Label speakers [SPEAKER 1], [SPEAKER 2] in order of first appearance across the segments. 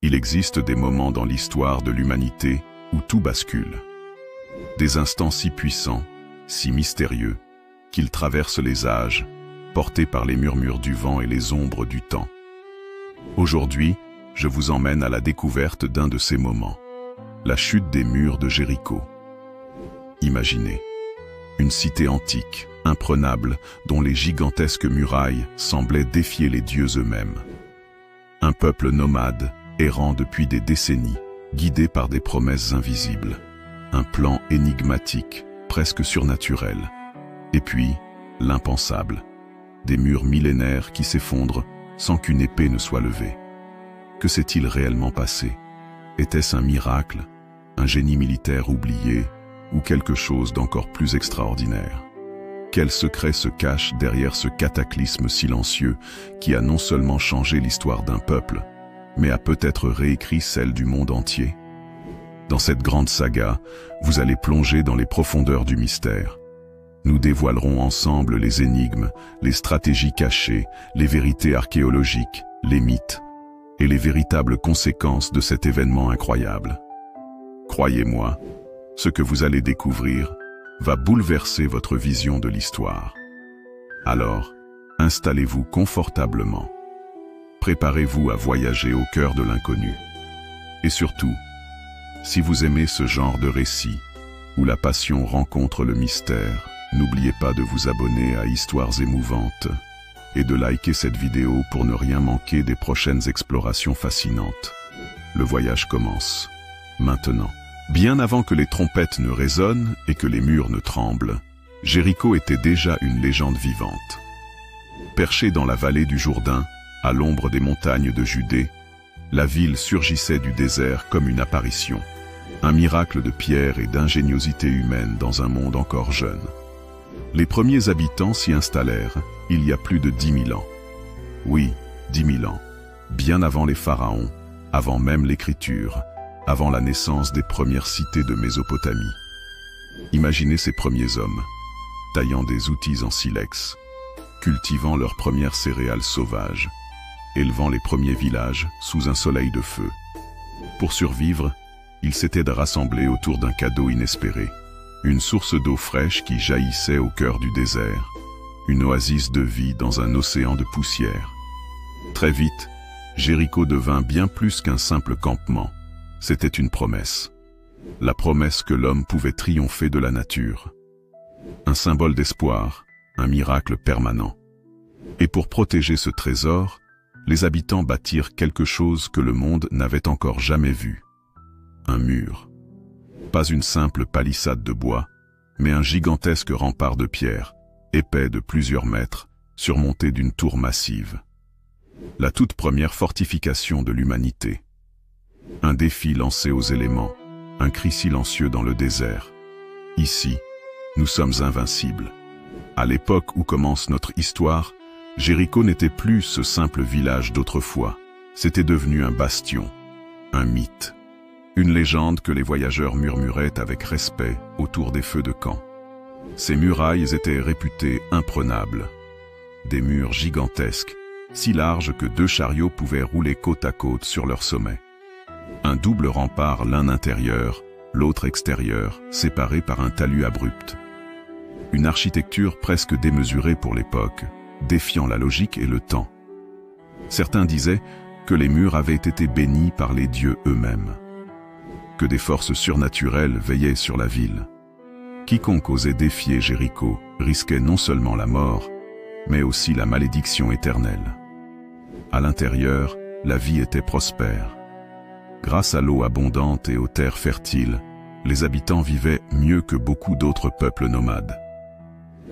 [SPEAKER 1] Il existe des moments dans l'histoire de l'humanité où tout bascule. Des instants si puissants, si mystérieux, qu'ils traversent les âges, portés par les murmures du vent et les ombres du temps. Aujourd'hui, je vous emmène à la découverte d'un de ces moments, la chute des murs de Jéricho. Imaginez, une cité antique, imprenable, dont les gigantesques murailles semblaient défier les dieux eux-mêmes. Un peuple nomade, errant depuis des décennies, guidé par des promesses invisibles. Un plan énigmatique, presque surnaturel. Et puis, l'impensable. Des murs millénaires qui s'effondrent sans qu'une épée ne soit levée. Que s'est-il réellement passé? Était-ce un miracle, un génie militaire oublié, ou quelque chose d'encore plus extraordinaire? Quel secret se cache derrière ce cataclysme silencieux qui a non seulement changé l'histoire d'un peuple, mais a peut-être réécrit celle du monde entier? Dans cette grande saga, vous allez plonger dans les profondeurs du mystère. Nous dévoilerons ensemble les énigmes, les stratégies cachées, les vérités archéologiques, les mythes et les véritables conséquences de cet événement incroyable. Croyez-moi, ce que vous allez découvrir va bouleverser votre vision de l'histoire. Alors, installez-vous confortablement. Préparez-vous à voyager au cœur de l'inconnu. Et surtout, si vous aimez ce genre de récit, où la passion rencontre le mystère, n'oubliez pas de vous abonner à Histoires émouvantes et de liker cette vidéo pour ne rien manquer des prochaines explorations fascinantes. Le voyage commence maintenant. Bien avant que les trompettes ne résonnent et que les murs ne tremblent, Jéricho était déjà une légende vivante. Perchée dans la vallée du Jourdain, à l'ombre des montagnes de Judée, la ville surgissait du désert comme une apparition. Un miracle de pierre et d'ingéniosité humaine dans un monde encore jeune. Les premiers habitants s'y installèrent il y a plus de 10 000 ans. Oui, 10 000 ans. Bien avant les pharaons, avant même l'écriture, avant la naissance des premières cités de Mésopotamie. Imaginez ces premiers hommes, taillant des outils en silex, cultivant leurs premières céréales sauvages, élevant les premiers villages sous un soleil de feu. Pour survivre, ils s'étaient rassemblés autour d'un cadeau inespéré, une source d'eau fraîche qui jaillissait au cœur du désert, une oasis de vie dans un océan de poussière. Très vite, Jéricho devint bien plus qu'un simple campement. C'était une promesse. La promesse que l'homme pouvait triompher de la nature. Un symbole d'espoir, un miracle permanent. Et pour protéger ce trésor, les habitants bâtirent quelque chose que le monde n'avait encore jamais vu. Un mur. Pas une simple palissade de bois, mais un gigantesque rempart de pierre, épais de plusieurs mètres, surmonté d'une tour massive. La toute première fortification de l'humanité. Un défi lancé aux éléments, un cri silencieux dans le désert. Ici, nous sommes invincibles. À l'époque où commence notre histoire, Jéricho n'était plus ce simple village d'autrefois. C'était devenu un bastion, un mythe. Une légende que les voyageurs murmuraient avec respect autour des feux de camp. Ces murailles étaient réputées imprenables. Des murs gigantesques, si larges que 2 chariots pouvaient rouler côte à côte sur leur sommet. Un double rempart, l'un intérieur, l'autre extérieur, séparés par un talus abrupt. Une architecture presque démesurée pour l'époque, défiant la logique et le temps. Certains disaient que les murs avaient été bénis par les dieux eux-mêmes. Que des forces surnaturelles veillaient sur la ville. Quiconque osait défier Jéricho risquait non seulement la mort, mais aussi la malédiction éternelle. À l'intérieur, la vie était prospère. Grâce à l'eau abondante et aux terres fertiles, les habitants vivaient mieux que beaucoup d'autres peuples nomades.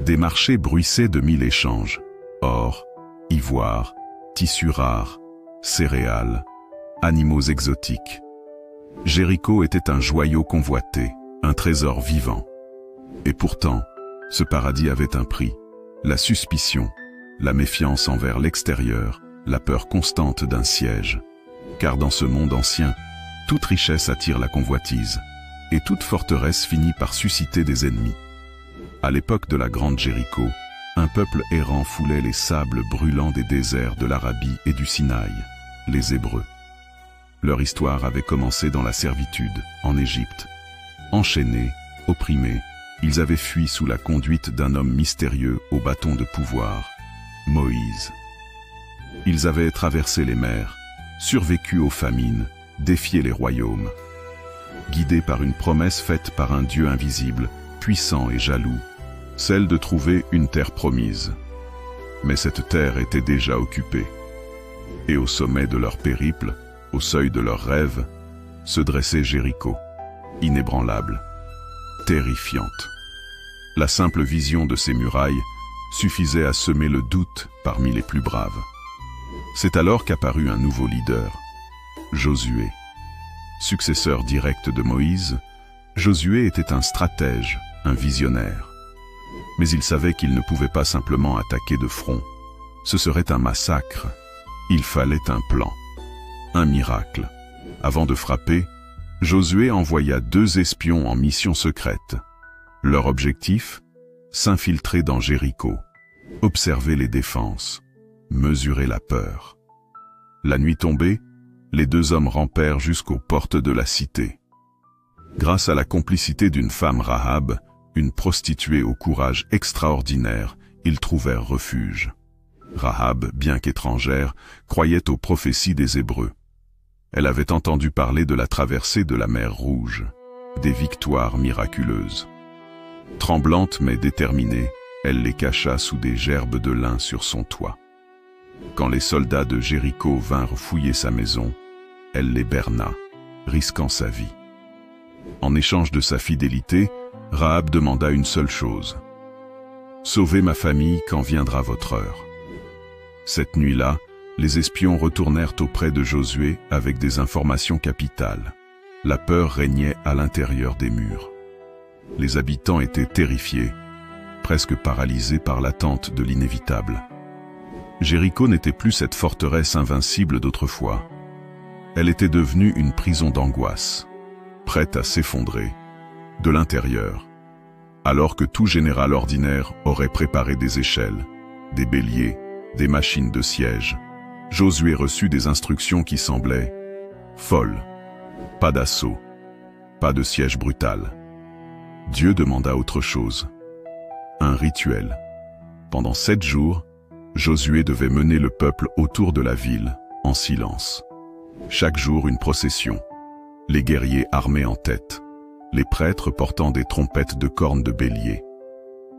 [SPEAKER 1] Des marchés bruissaient de 1000 échanges, or, ivoire, tissus rares, céréales, animaux exotiques. Jéricho était un joyau convoité, un trésor vivant. Et pourtant, ce paradis avait un prix, la suspicion, la méfiance envers l'extérieur, la peur constante d'un siège. Car dans ce monde ancien, toute richesse attire la convoitise, et toute forteresse finit par susciter des ennemis. À l'époque de la Grande Jéricho, un peuple errant foulait les sables brûlants des déserts de l'Arabie et du Sinaï, les Hébreux. Leur histoire avait commencé dans la servitude, en Égypte. Enchaînés, opprimés, ils avaient fui sous la conduite d'un homme mystérieux au bâton de pouvoir, Moïse. Ils avaient traversé les mers, survécu aux famines, défié les royaumes. Guidés par une promesse faite par un Dieu invisible, puissant et jaloux, celle de trouver une terre promise. Mais cette terre était déjà occupée. Et au sommet de leur périple, au seuil de leurs rêves, se dressait Jéricho, inébranlable, terrifiante. La simple vision de ces murailles suffisait à semer le doute parmi les plus braves. C'est alors qu'apparut un nouveau leader, Josué. Successeur direct de Moïse, Josué était un stratège, un visionnaire. Mais il savait qu'il ne pouvait pas simplement attaquer de front. Ce serait un massacre. Il fallait un plan, un miracle. Avant de frapper, Josué envoya 2 espions en mission secrète. Leur objectif? S'infiltrer dans Jéricho, observer les défenses, mesurer la peur. La nuit tombée, les 2 hommes rampèrent jusqu'aux portes de la cité. Grâce à la complicité d'une femme Rahab, une prostituée au courage extraordinaire, ils trouvèrent refuge. Rahab, bien qu'étrangère, croyait aux prophéties des Hébreux. Elle avait entendu parler de la traversée de la mer Rouge, des victoires miraculeuses. Tremblante mais déterminée, elle les cacha sous des gerbes de lin sur son toit. Quand les soldats de Jéricho vinrent fouiller sa maison, elle les berna, risquant sa vie. En échange de sa fidélité, Rahab demanda une seule chose. « Sauvez ma famille quand viendra votre heure. » Cette nuit-là, les espions retournèrent auprès de Josué avec des informations capitales. La peur régnait à l'intérieur des murs. Les habitants étaient terrifiés, presque paralysés par l'attente de l'inévitable. Jéricho n'était plus cette forteresse invincible d'autrefois. Elle était devenue une prison d'angoisse, prête à s'effondrer, de l'intérieur. Alors que tout général ordinaire aurait préparé des échelles, des béliers, des machines de siège, Josué reçut des instructions qui semblaient folles. Pas d'assaut, pas de siège brutal. Dieu demanda autre chose, un rituel. Pendant 7 jours, Josué devait mener le peuple autour de la ville, en silence. Chaque jour une procession, les guerriers armés en tête, les prêtres portant des trompettes de cornes de bélier,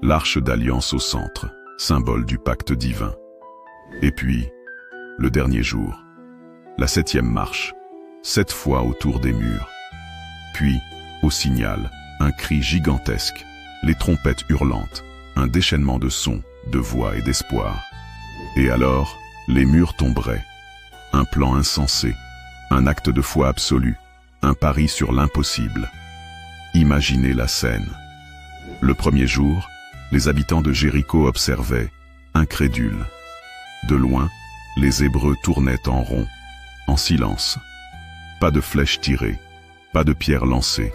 [SPEAKER 1] l'arche d'alliance au centre, symbole du pacte divin. Et puis, le dernier jour, la 7e marche, 7 fois autour des murs. Puis, au signal, un cri gigantesque, les trompettes hurlantes, un déchaînement de sons, de voix et d'espoir. Et alors, les murs tomberaient. Un plan insensé, un acte de foi absolu, un pari sur l'impossible. Imaginez la scène. Le premier jour, les habitants de Jéricho observaient, incrédules. De loin, les Hébreux tournaient en rond, en silence. Pas de flèches tirées, pas de pierres lancées.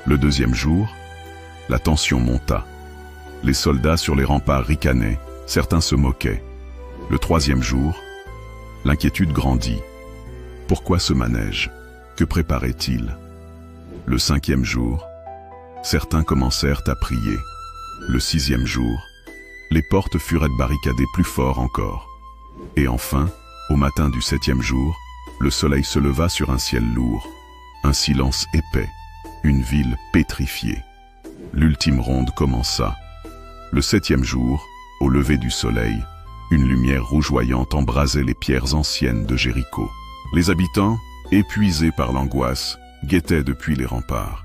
[SPEAKER 1] Le deuxième jour, la tension monta. Les soldats sur les remparts ricanaient, certains se moquaient. Le troisième jour, l'inquiétude grandit. Pourquoi ce manège? Que préparait-il? Le 5e jour, certains commencèrent à prier. Le 6e jour, les portes furent barricadées plus fort encore. Et enfin, au matin du 7e jour, le soleil se leva sur un ciel lourd, un silence épais, une ville pétrifiée. L'ultime ronde commença. Le 7e jour, au lever du soleil, une lumière rougeoyante embrasait les pierres anciennes de Jéricho. Les habitants, épuisés par l'angoisse, guettaient depuis les remparts.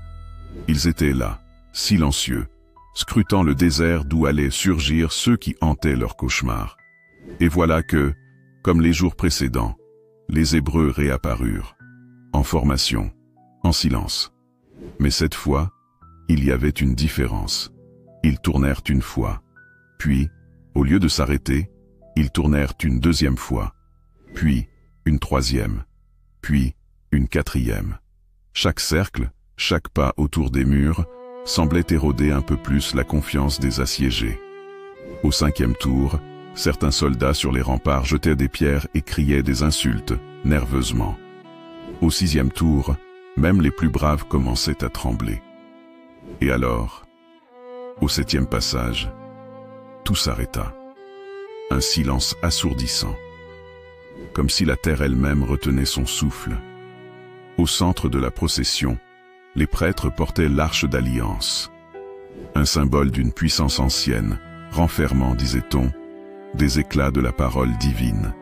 [SPEAKER 1] Ils étaient là, silencieux, scrutant le désert d'où allaient surgir ceux qui hantaient leurs cauchemars. Et voilà que, comme les jours précédents, les Hébreux réapparurent, en formation, en silence. Mais cette fois, il y avait une différence. Ils tournèrent une fois, puis, au lieu de s'arrêter, ils tournèrent une 2e fois, puis une 3e, puis une 4e. Chaque cercle, chaque pas autour des murs, semblait éroder un peu plus la confiance des assiégés. Au 5e tour, certains soldats sur les remparts jetaient des pierres et criaient des insultes, nerveusement. Au 6e tour, même les plus braves commençaient à trembler. Et alors, au 7e passage, tout s'arrêta. Un silence assourdissant, comme si la terre elle-même retenait son souffle. Au centre de la procession, les prêtres portaient l'arche d'alliance, un symbole d'une puissance ancienne, renfermant, disait-on, des éclats de la parole divine,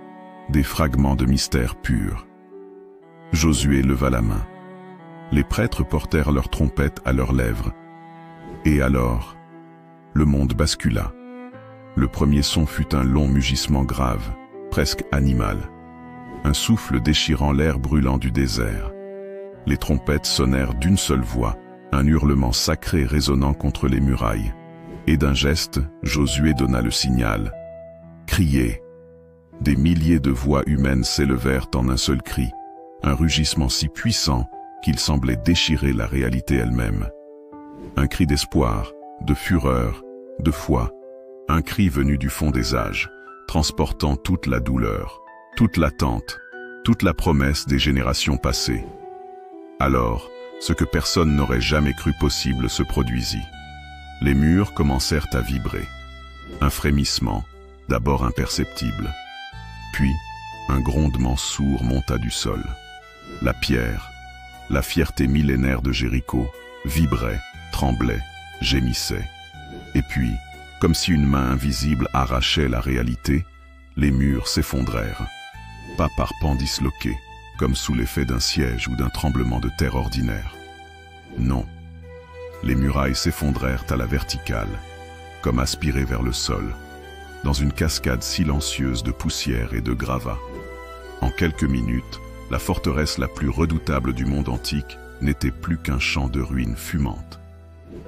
[SPEAKER 1] des fragments de mystère pur. Josué leva la main. Les prêtres portèrent leurs trompettes à leurs lèvres. Et alors, le monde bascula. Le premier son fut un long mugissement grave, presque animal. Un souffle déchirant l'air brûlant du désert. Les trompettes sonnèrent d'une seule voix, un hurlement sacré résonnant contre les murailles. Et d'un geste, Josué donna le signal. Criez! Des milliers de voix humaines s'élevèrent en un seul cri, un rugissement si puissant qu'il semblait déchirer la réalité elle-même. Un cri d'espoir, de fureur, de foi, un cri venu du fond des âges, transportant toute la douleur, toute l'attente, toute la promesse des générations passées. Alors, ce que personne n'aurait jamais cru possible se produisit. Les murs commencèrent à vibrer. Un frémissement, d'abord imperceptible. Puis, un grondement sourd monta du sol. La pierre, la fierté millénaire de Jéricho, vibrait, tremblait, gémissait. Et puis, comme si une main invisible arrachait la réalité, les murs s'effondrèrent. Pas par pans disloqués, comme sous l'effet d'un siège ou d'un tremblement de terre ordinaire. Non. Les murailles s'effondrèrent à la verticale, comme aspirées vers le sol, dans une cascade silencieuse de poussière et de gravats. En quelques minutes, la forteresse la plus redoutable du monde antique n'était plus qu'un champ de ruines fumantes.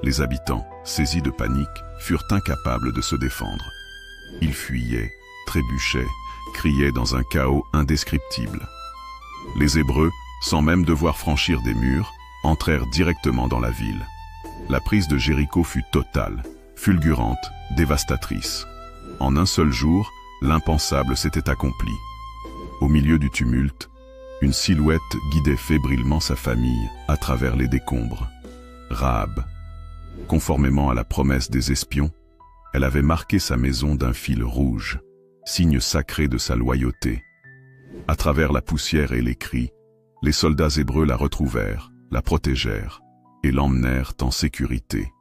[SPEAKER 1] Les habitants, saisis de panique, furent incapables de se défendre. Ils fuyaient, trébuchaient, criaient dans un chaos indescriptible. Les Hébreux, sans même devoir franchir des murs, entrèrent directement dans la ville. La prise de Jéricho fut totale, fulgurante, dévastatrice. En un seul jour, l'impensable s'était accompli. Au milieu du tumulte, une silhouette guidait fébrilement sa famille à travers les décombres. Rahab. Conformément à la promesse des espions, elle avait marqué sa maison d'un fil rouge, signe sacré de sa loyauté. À travers la poussière et les cris, les soldats hébreux la retrouvèrent, la protégèrent et l'emmenèrent en sécurité.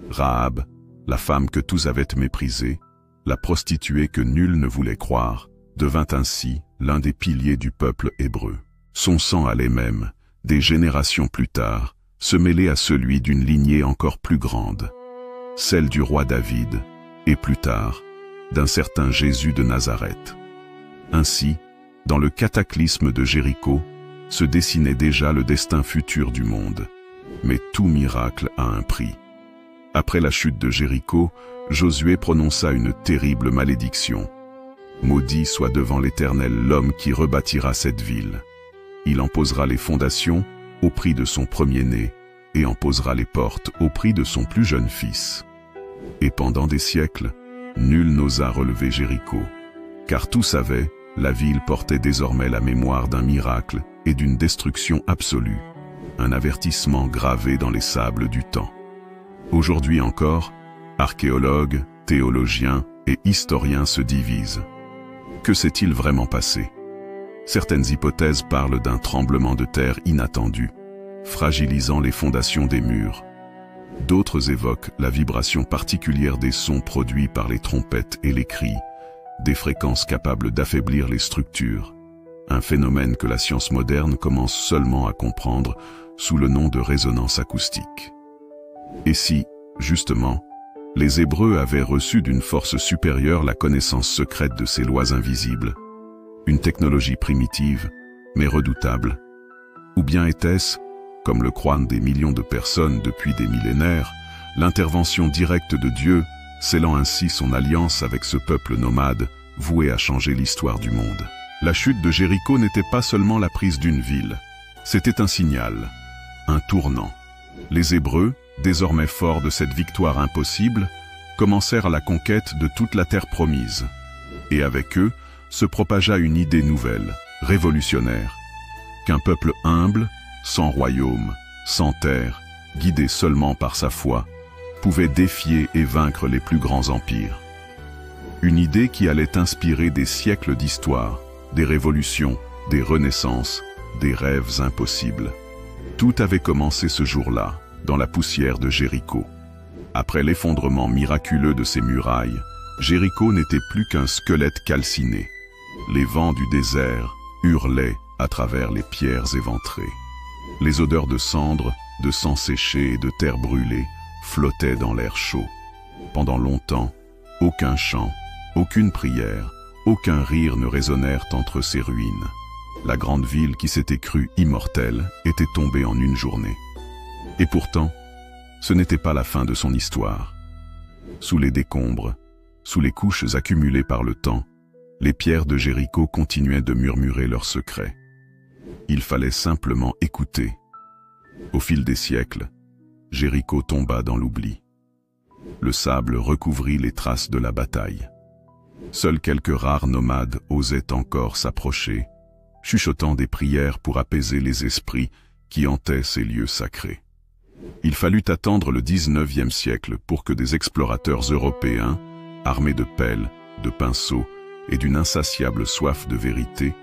[SPEAKER 1] Rahab, la femme que tous avaient méprisée, la prostituée que nul ne voulait croire, devint ainsi l'un des piliers du peuple hébreu. Son sang allait même, des générations plus tard, se mêler à celui d'une lignée encore plus grande, celle du roi David, et plus tard, d'un certain Jésus de Nazareth. Ainsi, dans le cataclysme de Jéricho, se dessinait déjà le destin futur du monde. Mais tout miracle a un prix. Après la chute de Jéricho, Josué prononça une terrible malédiction. Maudit soit devant l'Éternel l'homme qui rebâtira cette ville. Il en posera les fondations au prix de son premier-né et en posera les portes au prix de son plus jeune fils. Et pendant des siècles, nul n'osa relever Jéricho, car tous savaient, la ville portait désormais la mémoire d'un miracle et d'une destruction absolue, un avertissement gravé dans les sables du temps. Aujourd'hui encore, archéologues, théologiens et historiens se divisent. Que s'est-il vraiment passé? Certaines hypothèses parlent d'un tremblement de terre inattendu, fragilisant les fondations des murs. D'autres évoquent la vibration particulière des sons produits par les trompettes et les cris, des fréquences capables d'affaiblir les structures, un phénomène que la science moderne commence seulement à comprendre sous le nom de résonance acoustique. Et si, justement, les Hébreux avaient reçu d'une force supérieure la connaissance secrète de ces lois invisibles, une technologie primitive, mais redoutable, ou bien était-ce, comme le croient des millions de personnes depuis des millénaires, l'intervention directe de Dieu, scellant ainsi son alliance avec ce peuple nomade, voué à changer l'histoire du monde. La chute de Jéricho n'était pas seulement la prise d'une ville, c'était un signal, un tournant. Les Hébreux, désormais forts de cette victoire impossible, commencèrent la conquête de toute la terre promise. Et avec eux, se propagea une idée nouvelle, révolutionnaire. qu'un peuple humble, sans royaume, sans terre, guidé seulement par sa foi, pouvait défier et vaincre les plus grands empires. Une idée qui allait inspirer des siècles d'histoire, des révolutions, des renaissances, des rêves impossibles. Tout avait commencé ce jour-là, dans la poussière de Jéricho. Après l'effondrement miraculeux de ses murailles, Jéricho n'était plus qu'un squelette calciné. Les vents du désert hurlaient à travers les pierres éventrées. Les odeurs de cendres, de sang séché et de terre brûlée flottaient dans l'air chaud. Pendant longtemps, aucun chant, aucune prière, aucun rire ne résonnèrent entre ces ruines. La grande ville qui s'était crue immortelle était tombée en une journée. Et pourtant, ce n'était pas la fin de son histoire. Sous les décombres, sous les couches accumulées par le temps, les pierres de Jéricho continuaient de murmurer leurs secrets. Il fallait simplement écouter. Au fil des siècles, Jéricho tomba dans l'oubli. Le sable recouvrit les traces de la bataille. Seuls quelques rares nomades osaient encore s'approcher, chuchotant des prières pour apaiser les esprits qui hantaient ces lieux sacrés. Il fallut attendre le 19e siècle pour que des explorateurs européens, armés de pelles, de pinceaux et d'une insatiable soif de vérité,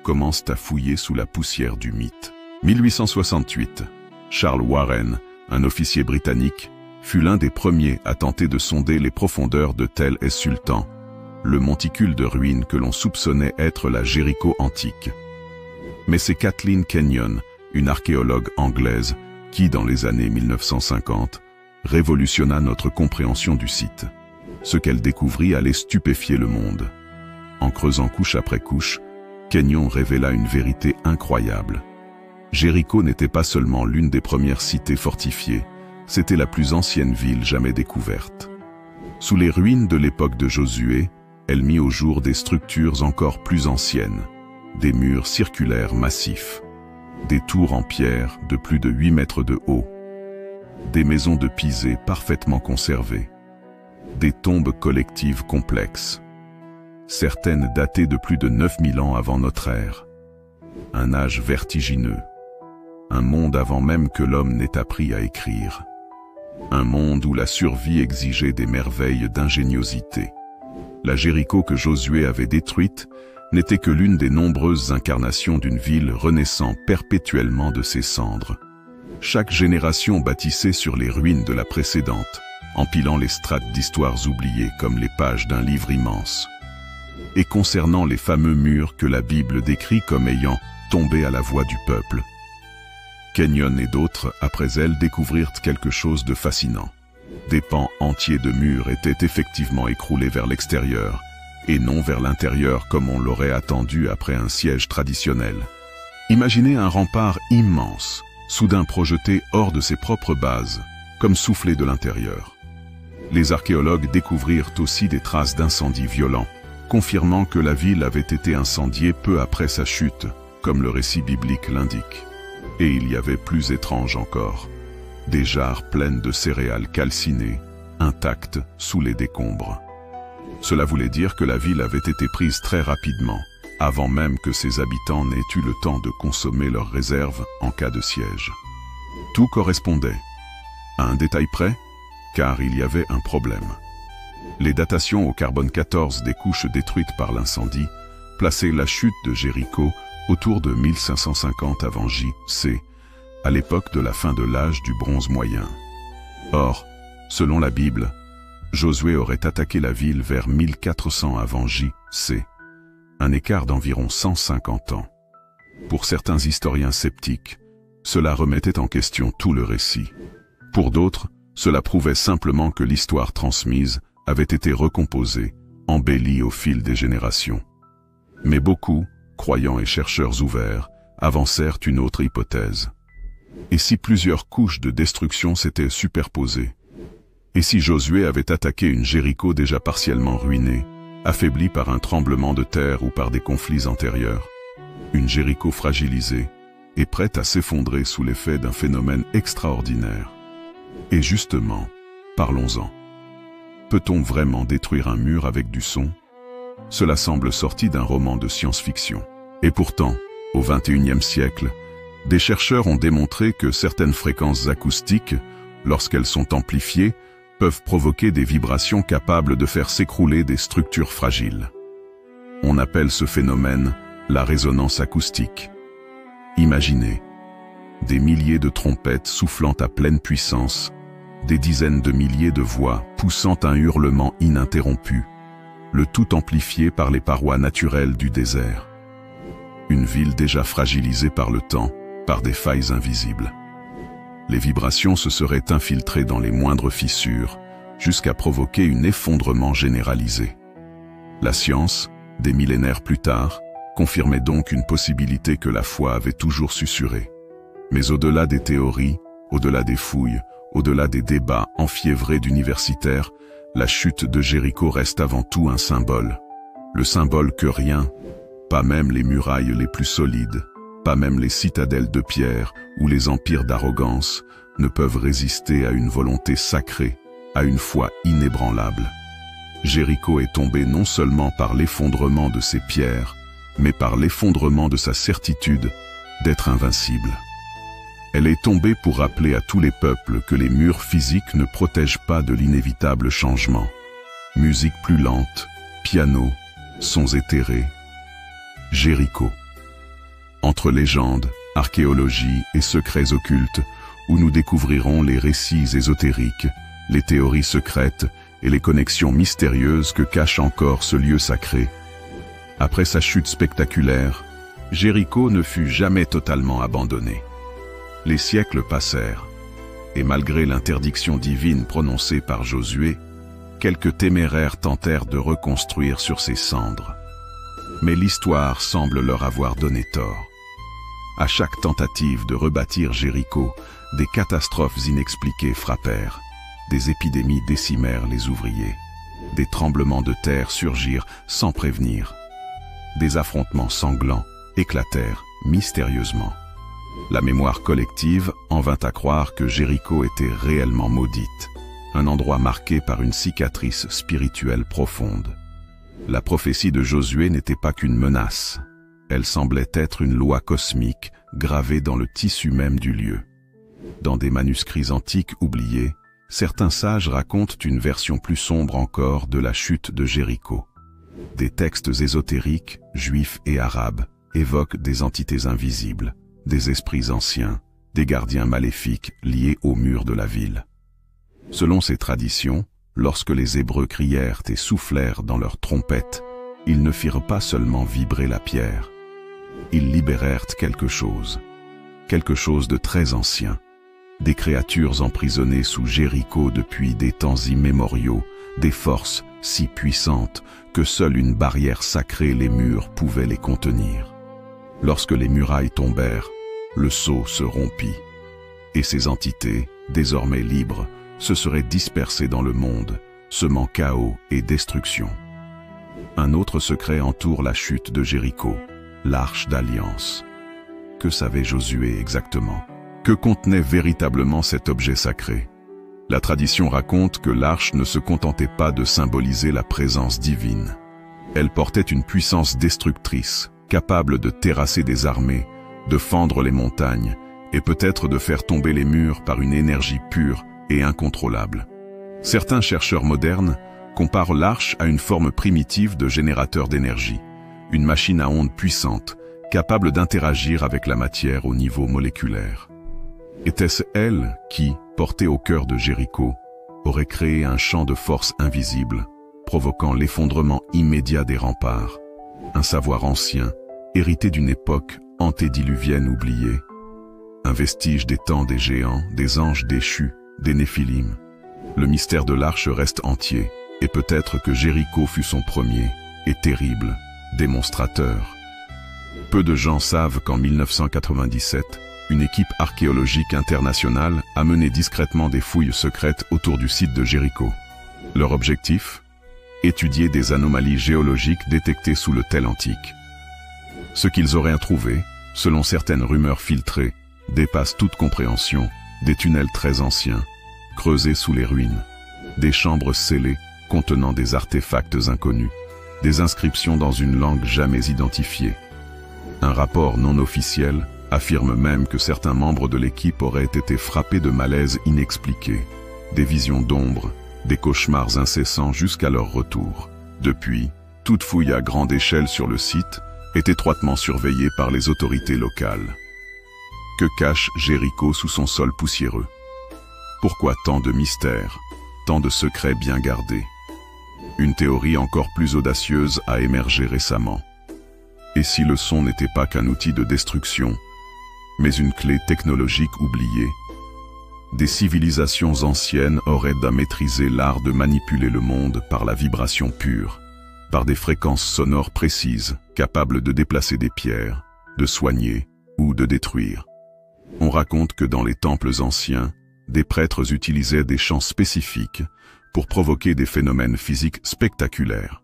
[SPEAKER 1] commencent à fouiller sous la poussière du mythe. 1868, Charles Warren, un officier britannique, fut l'un des premiers à tenter de sonder les profondeurs de Tel es-Sultan, le monticule de ruines que l'on soupçonnait être la Jéricho antique. Mais c'est Kathleen Kenyon, une archéologue anglaise, qui, dans les années 1950, révolutionna notre compréhension du site. Ce qu'elle découvrit allait stupéfier le monde. En creusant couche après couche, Kenyon révéla une vérité incroyable. Jéricho n'était pas seulement l'une des premières cités fortifiées, c'était la plus ancienne ville jamais découverte. Sous les ruines de l'époque de Josué, elle mit au jour des structures encore plus anciennes, des murs circulaires massifs, des tours en pierre de plus de 8 mètres de haut, des maisons de pisé parfaitement conservées, des tombes collectives complexes, certaines datées de plus de 9000 ans avant notre ère, un âge vertigineux, un monde avant même que l'homme n'ait appris à écrire, un monde où la survie exigeait des merveilles d'ingéniosité. La Jéricho que Josué avait détruite n'était que l'une des nombreuses incarnations d'une ville renaissant perpétuellement de ses cendres. Chaque génération bâtissait sur les ruines de la précédente, empilant les strates d'histoires oubliées comme les pages d'un livre immense. Et concernant les fameux murs que la Bible décrit comme ayant tombé à la voix du peuple, Kenyon et d'autres, après elle, découvrirent quelque chose de fascinant. Des pans entiers de murs étaient effectivement écroulés vers l'extérieur, et non vers l'intérieur comme on l'aurait attendu après un siège traditionnel. Imaginez un rempart immense, soudain projeté hors de ses propres bases, comme soufflé de l'intérieur. Les archéologues découvrirent aussi des traces d'incendies violents, confirmant que la ville avait été incendiée peu après sa chute, comme le récit biblique l'indique. Et il y avait plus étrange encore. Des jarres pleines de céréales calcinées, intactes sous les décombres. Cela voulait dire que la ville avait été prise très rapidement, avant même que ses habitants n'aient eu le temps de consommer leurs réserves en cas de siège. Tout correspondait, à un détail près, car il y avait un problème. Les datations au carbone 14 des couches détruites par l'incendie plaçaient la chute de Jéricho autour de 1550 avant J.C., à l'époque de la fin de l'âge du bronze moyen. Or, selon la Bible, Josué aurait attaqué la ville vers 1400 avant J.C., un écart d'environ 150 ans. Pour certains historiens sceptiques, cela remettait en question tout le récit. Pour d'autres, cela prouvait simplement que l'histoire transmise avait été recomposée, embellie au fil des générations. Mais beaucoup, croyants et chercheurs ouverts, avancèrent une autre hypothèse. Et si plusieurs couches de destruction s'étaient superposées? Et si Josué avait attaqué une Jéricho déjà partiellement ruinée, affaiblie par un tremblement de terre ou par des conflits antérieurs? Une Jéricho fragilisée et prête à s'effondrer sous l'effet d'un phénomène extraordinaire. Et justement, parlons-en. Peut-on vraiment détruire un mur avec du son? Cela semble sorti d'un roman de science-fiction. Et pourtant, Au XXIe siècle, des chercheurs ont démontré que certaines fréquences acoustiques, lorsqu'elles sont amplifiées, peuvent provoquer des vibrations capables de faire s'écrouler des structures fragiles. On appelle ce phénomène la résonance acoustique. Imaginez des milliers de trompettes soufflant à pleine puissance, des dizaines de milliers de voix poussant un hurlement ininterrompu, le tout amplifié par les parois naturelles du désert. Une ville déjà fragilisée par le temps, par des failles invisibles. Les vibrations se seraient infiltrées dans les moindres fissures, jusqu'à provoquer un effondrement généralisé. La science, des millénaires plus tard, confirmait donc une possibilité que la foi avait toujours susurrée. Mais au-delà des théories, au-delà des fouilles, au-delà des débats enfiévrés d'universitaires, la chute de Jéricho reste avant tout un symbole. Le symbole que rien, pas même les murailles les plus solides, pas même les citadelles de pierre ou les empires d'arrogance, ne peuvent résister à une volonté sacrée, à une foi inébranlable. Jéricho est tombé non seulement par l'effondrement de ses pierres, mais par l'effondrement de sa certitude d'être invincible. Elle est tombée pour rappeler à tous les peuples que les murs physiques ne protègent pas de l'inévitable changement. Musique plus lente, piano, sons éthérés. Jéricho. Entre légendes, archéologie et secrets occultes, où nous découvrirons les récits ésotériques, les théories secrètes et les connexions mystérieuses que cache encore ce lieu sacré. Après sa chute spectaculaire, Jéricho ne fut jamais totalement abandonné. Les siècles passèrent, et malgré l'interdiction divine prononcée par Josué, quelques téméraires tentèrent de reconstruire sur ses cendres. Mais l'histoire semble leur avoir donné tort. À chaque tentative de rebâtir Jéricho, des catastrophes inexpliquées frappèrent, des épidémies décimèrent les ouvriers, des tremblements de terre surgirent sans prévenir, des affrontements sanglants éclatèrent mystérieusement. La mémoire collective en vint à croire que Jéricho était réellement maudite, un endroit marqué par une cicatrice spirituelle profonde. La prophétie de Josué n'était pas qu'une menace, elle semblait être une loi cosmique gravée dans le tissu même du lieu. Dans des manuscrits antiques oubliés, certains sages racontent une version plus sombre encore de la chute de Jéricho. Des textes ésotériques, juifs et arabes, évoquent des entités invisibles, des esprits anciens, des gardiens maléfiques liés aux murs de la ville. Selon ces traditions, lorsque les Hébreux crièrent et soufflèrent dans leurs trompettes, ils ne firent pas seulement vibrer la pierre. Ils libérèrent quelque chose de très ancien. Des créatures emprisonnées sous Jéricho depuis des temps immémoriaux, des forces si puissantes que seule une barrière sacrée les murs pouvait les contenir. Lorsque les murailles tombèrent, le sceau se rompit, et ces entités, désormais libres, se seraient dispersées dans le monde, semant chaos et destruction. Un autre secret entoure la chute de Jéricho, l'Arche d'Alliance. Que savait Josué exactement? Que contenait véritablement cet objet sacré? La tradition raconte que l'arche ne se contentait pas de symboliser la présence divine. Elle portait une puissance destructrice, capable de terrasser des armées, de fendre les montagnes, et peut-être de faire tomber les murs par une énergie pure et incontrôlable. Certains chercheurs modernes comparent l'arche à une forme primitive de générateur d'énergie, une machine à ondes puissante, capable d'interagir avec la matière au niveau moléculaire. Était-ce elle qui, portée au cœur de Jéricho, aurait créé un champ de force invisible, provoquant l'effondrement immédiat des remparts? Un savoir ancien, hérité d'une époque antédiluvienne oubliée, un vestige des temps des géants, des anges déchus, des Néphilim. Le mystère de l'arche reste entier, et peut-être que Jéricho fut son premier, et terrible, démonstrateur. Peu de gens savent qu'en 1997, une équipe archéologique internationale a mené discrètement des fouilles secrètes autour du site de Jéricho. Leur objectif? Étudier des anomalies géologiques détectées sous le tel antique. Ce qu'ils auraient trouvé, selon certaines rumeurs filtrées, dépasse toute compréhension, des tunnels très anciens, creusés sous les ruines, des chambres scellées contenant des artefacts inconnus, des inscriptions dans une langue jamais identifiée. Un rapport non officiel affirme même que certains membres de l'équipe auraient été frappés de malaises inexpliqués, des visions d'ombre, des cauchemars incessants jusqu'à leur retour. Depuis, toute fouille à grande échelle sur le site est étroitement surveillée par les autorités locales. Que cache Jéricho sous son sol poussiéreux? Pourquoi tant de mystères, tant de secrets bien gardés? Une théorie encore plus audacieuse a émergé récemment. Et si le son n'était pas qu'un outil de destruction, mais une clé technologique oubliée? Des civilisations anciennes auraient maîtrisé l'art de manipuler le monde par la vibration pure, par des fréquences sonores précises, capables de déplacer des pierres, de soigner ou de détruire. On raconte que dans les temples anciens, des prêtres utilisaient des chants spécifiques pour provoquer des phénomènes physiques spectaculaires.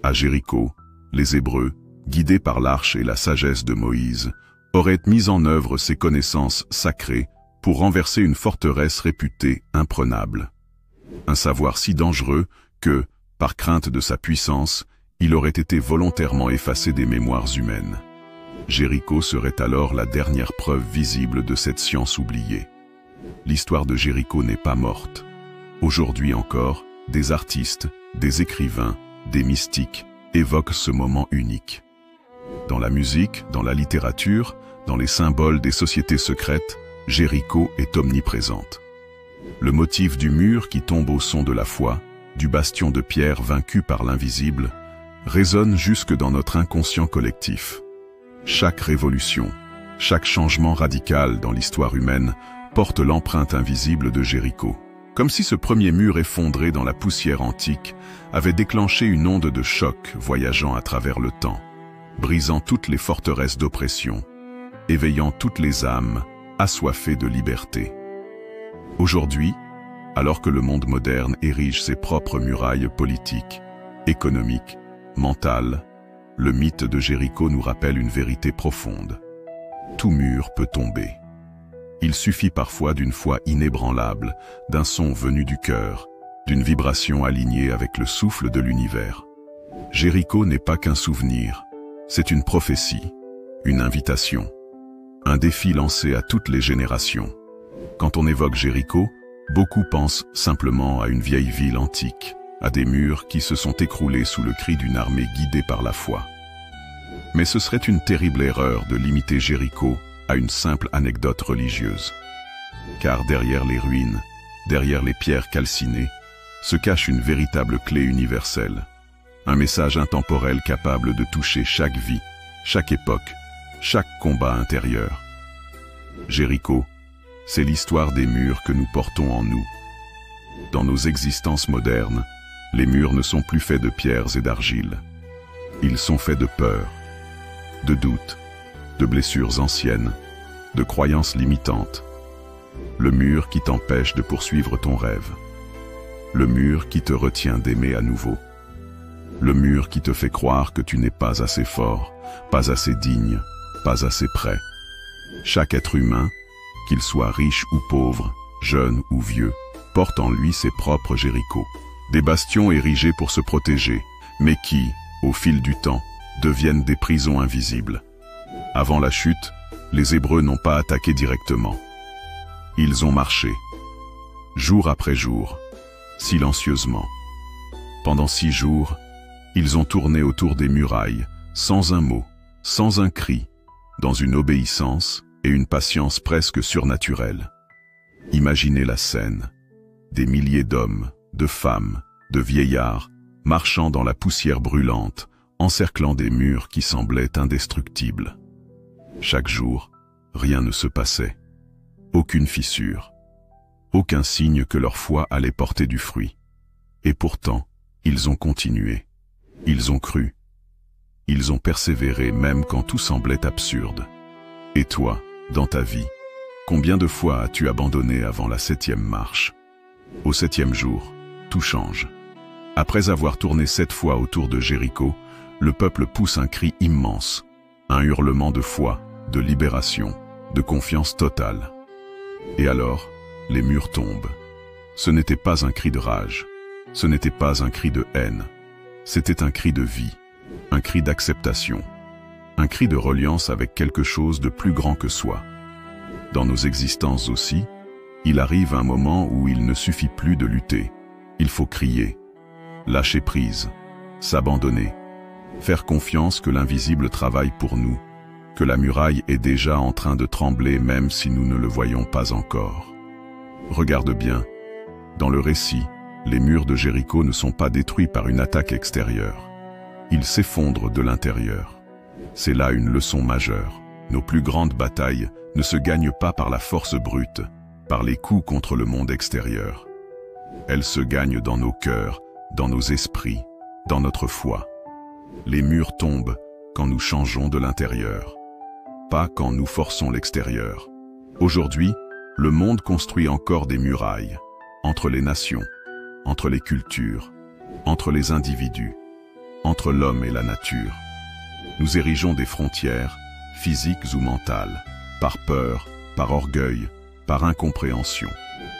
[SPEAKER 1] À Jéricho, les Hébreux, guidés par l'arche et la sagesse de Moïse, auraient mis en œuvre ces connaissances sacrées pour renverser une forteresse réputée imprenable. Un savoir si dangereux que, par crainte de sa puissance, il aurait été volontairement effacé des mémoires humaines. Jéricho serait alors la dernière preuve visible de cette science oubliée. L'histoire de Jéricho n'est pas morte. Aujourd'hui encore, des artistes, des écrivains, des mystiques évoquent ce moment unique. Dans la musique, dans la littérature, dans les symboles des sociétés secrètes, Jéricho est omniprésente. Le motif du mur qui tombe au son de la foi, du bastion de pierre vaincu par l'invisible, résonne jusque dans notre inconscient collectif. Chaque révolution, chaque changement radical dans l'histoire humaine porte l'empreinte invisible de Jéricho. Comme si ce premier mur effondré dans la poussière antique avait déclenché une onde de choc voyageant à travers le temps, brisant toutes les forteresses d'oppression, éveillant toutes les âmes assoiffées de liberté. Aujourd'hui, alors que le monde moderne érige ses propres murailles politiques, économiques, mentales, le mythe de Jéricho nous rappelle une vérité profonde. Tout mur peut tomber. Il suffit parfois d'une foi inébranlable, d'un son venu du cœur, d'une vibration alignée avec le souffle de l'univers. Jéricho n'est pas qu'un souvenir, c'est une prophétie, une invitation, un défi lancé à toutes les générations. Quand on évoque Jéricho, beaucoup pensent simplement à une vieille ville antique, à des murs qui se sont écroulés sous le cri d'une armée guidée par la foi. Mais ce serait une terrible erreur de limiter Jéricho à une simple anecdote religieuse. Car derrière les ruines, derrière les pierres calcinées, se cache une véritable clé universelle, un message intemporel capable de toucher chaque vie, chaque époque, chaque combat intérieur. Jéricho, c'est l'histoire des murs que nous portons en nous. Dans nos existences modernes, les murs ne sont plus faits de pierres et d'argile. Ils sont faits de peur, de doutes, de blessures anciennes, de croyances limitantes. Le mur qui t'empêche de poursuivre ton rêve. Le mur qui te retient d'aimer à nouveau. Le mur qui te fait croire que tu n'es pas assez fort, pas assez digne, pas assez prêt. Chaque être humain, qu'il soit riche ou pauvre, jeune ou vieux, porte en lui ses propres Jérichos. Des bastions érigés pour se protéger, mais qui, au fil du temps, deviennent des prisons invisibles. Avant la chute, les Hébreux n'ont pas attaqué directement. Ils ont marché, jour après jour, silencieusement. Pendant 6 jours, ils ont tourné autour des murailles, sans un mot, sans un cri, dans une obéissance et une patience presque surnaturelle. Imaginez la scène. Des milliers d'hommes, de femmes, de vieillards, marchant dans la poussière brûlante, encerclant des murs qui semblaient indestructibles. Chaque jour, rien ne se passait. Aucune fissure. Aucun signe que leur foi allait porter du fruit. Et pourtant, ils ont continué. Ils ont cru. Ils ont persévéré même quand tout semblait absurde. Et toi, dans ta vie, combien de fois as-tu abandonné avant la 7e marche? Au 7e jour, tout change. Après avoir tourné 7 fois autour de Jéricho, le peuple pousse un cri immense, un hurlement de foi, de libération, de confiance totale. Et alors, les murs tombent. Ce n'était pas un cri de rage, ce n'était pas un cri de haine, c'était un cri de vie, un cri d'acceptation, un cri de reliance avec quelque chose de plus grand que soi. Dans nos existences aussi, il arrive un moment où il ne suffit plus de lutter. Il faut crier, lâcher prise, s'abandonner, faire confiance que l'invisible travaille pour nous, que la muraille est déjà en train de trembler même si nous ne le voyons pas encore. Regarde bien, dans le récit, les murs de Jéricho ne sont pas détruits par une attaque extérieure. Ils s'effondrent de l'intérieur. C'est là une leçon majeure. Nos plus grandes batailles ne se gagnent pas par la force brute, par les coups contre le monde extérieur. Elles se gagnent dans nos cœurs, dans nos esprits, dans notre foi. Les murs tombent quand nous changeons de l'intérieur, pas quand nous forçons l'extérieur. Aujourd'hui, le monde construit encore des murailles, entre les nations, entre les cultures, entre les individus, entre l'homme et la nature. Nous érigeons des frontières, physiques ou mentales, par peur, par orgueil, par incompréhension.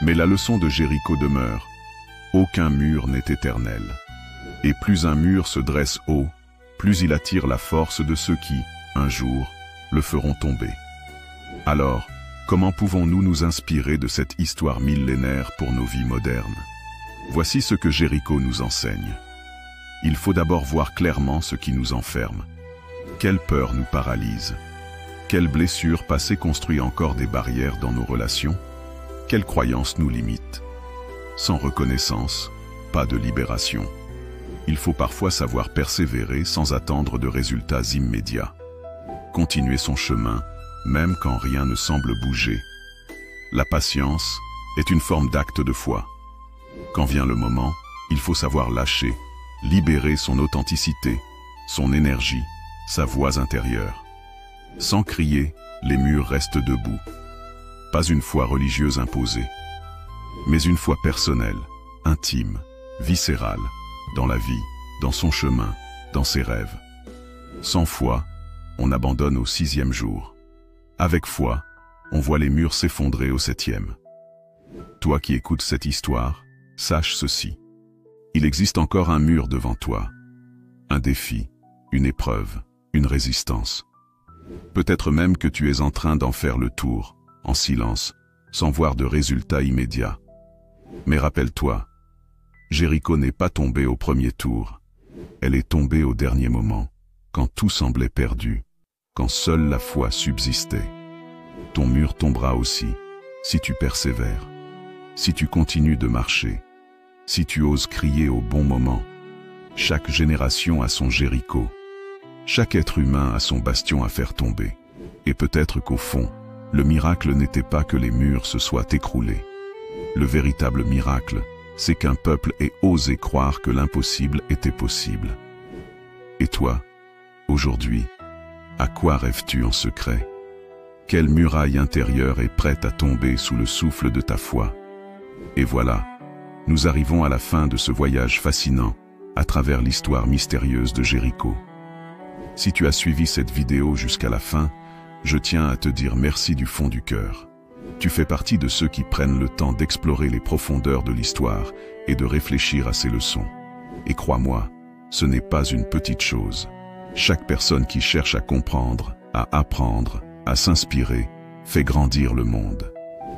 [SPEAKER 1] Mais la leçon de Jéricho demeure. Aucun mur n'est éternel. Et plus un mur se dresse haut, plus il attire la force de ceux qui, un jour, le feront tomber. Alors, comment pouvons-nous nous inspirer de cette histoire millénaire pour nos vies modernes? Voici ce que Jéricho nous enseigne. Il faut d'abord voir clairement ce qui nous enferme. Quelle peur nous paralyse? Quelle blessure passée construit encore des barrières dans nos relations? Quelle croyance nous limite? Sans reconnaissance, pas de libération. Il faut parfois savoir persévérer sans attendre de résultats immédiats. Continuer son chemin, même quand rien ne semble bouger. La patience est une forme d'acte de foi. Quand vient le moment, il faut savoir lâcher, libérer son authenticité, son énergie, sa voix intérieure. Sans crier, les murs restent debout. Pas une foi religieuse imposée, mais une foi personnelle, intime, viscérale, dans la vie, dans son chemin, dans ses rêves. Sans foi, on abandonne au 6e jour. Avec foi, on voit les murs s'effondrer au 7e. Toi qui écoutes cette histoire, sache ceci. Il existe encore un mur devant toi. Un défi, une épreuve, une résistance. Peut-être même que tu es en train d'en faire le tour, en silence, sans voir de résultats immédiats. Mais rappelle-toi, Jéricho n'est pas tombée au premier tour. Elle est tombée au dernier moment, quand tout semblait perdu, quand seule la foi subsistait. Ton mur tombera aussi, si tu persévères, si tu continues de marcher, si tu oses crier au bon moment. Chaque génération a son Jéricho. Chaque être humain a son bastion à faire tomber. Et peut-être qu'au fond, le miracle n'était pas que les murs se soient écroulés. Le véritable miracle, c'est qu'un peuple ait osé croire que l'impossible était possible. Et toi, aujourd'hui, à quoi rêves-tu en secret? Quelle muraille intérieure est prête à tomber sous le souffle de ta foi? Et voilà, nous arrivons à la fin de ce voyage fascinant, à travers l'histoire mystérieuse de Jéricho. Si tu as suivi cette vidéo jusqu'à la fin, je tiens à te dire merci du fond du cœur. Tu fais partie de ceux qui prennent le temps d'explorer les profondeurs de l'histoire et de réfléchir à ses leçons. Et crois-moi, ce n'est pas une petite chose. Chaque personne qui cherche à comprendre, à apprendre, à s'inspirer, fait grandir le monde.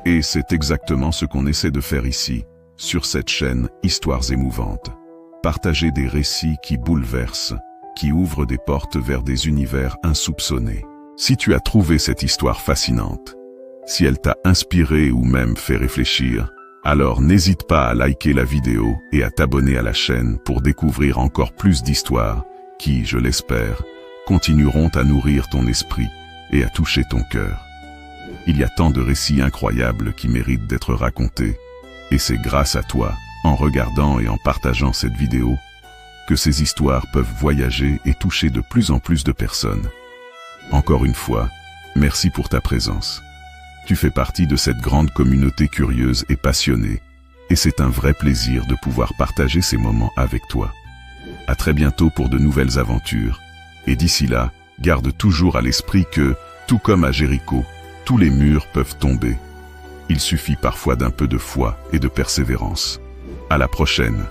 [SPEAKER 1] Et c'est exactement ce qu'on essaie de faire ici, sur cette chaîne Histoires émouvantes. Partager des récits qui bouleversent, qui ouvrent des portes vers des univers insoupçonnés. Si tu as trouvé cette histoire fascinante, si elle t'a inspiré ou même fait réfléchir, alors n'hésite pas à liker la vidéo et à t'abonner à la chaîne pour découvrir encore plus d'histoires qui, je l'espère, continueront à nourrir ton esprit et à toucher ton cœur. Il y a tant de récits incroyables qui méritent d'être racontés, et c'est grâce à toi, en regardant et en partageant cette vidéo, que ces histoires peuvent voyager et toucher de plus en plus de personnes. Encore une fois, merci pour ta présence. Tu fais partie de cette grande communauté curieuse et passionnée, et c'est un vrai plaisir de pouvoir partager ces moments avec toi. À très bientôt pour de nouvelles aventures, et d'ici là, garde toujours à l'esprit que, tout comme à Jéricho, tous les murs peuvent tomber. Il suffit parfois d'un peu de foi et de persévérance. À la prochaine.